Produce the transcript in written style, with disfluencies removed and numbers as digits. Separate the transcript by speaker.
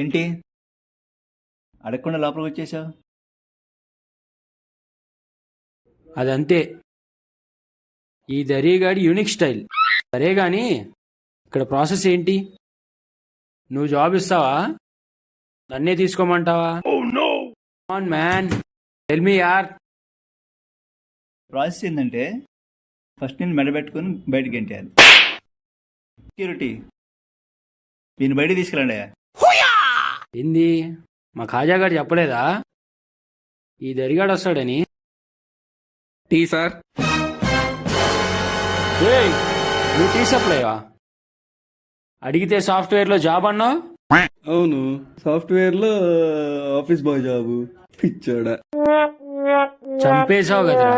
Speaker 1: ఏంటి అడగకుండా లోపలికి వచ్చేసావు?
Speaker 2: అదంతే, ఈ దరీగాడి యూనిక్ స్టైల్. సరే గాని ఇక్కడ ప్రాసెస్ ఏంటి? నువ్వు జాబ్ ఇస్తావా, నన్నే తీసుకోమంటావా? ఆన్ మ్యాన్, టెల్ మీ యార్.
Speaker 1: ప్రాసెస్ ఏంటంటే ఫస్ట్ నేను మెడబెట్టుకుని బయటకు గెంటాను. సెక్యూరిటీ, దీన్ని బయటికి తీసుకెళ్ళండి.
Speaker 2: ఏంది, మా ఖాజాగాడు చెప్పలేదా ఈ దరిగాడు వస్తాడని?
Speaker 3: Tea sir.
Speaker 2: ఏయ్, నువ్వు టీ సప్లైవా? అడిగితే సాఫ్ట్వేర్లో జాబ్ అన్నావు.
Speaker 3: అవును, సాఫ్ట్వేర్ లో ఆఫీస్ బాయ్ జాబు. పిచ్చాడా.
Speaker 2: చంపేశావు కదరా.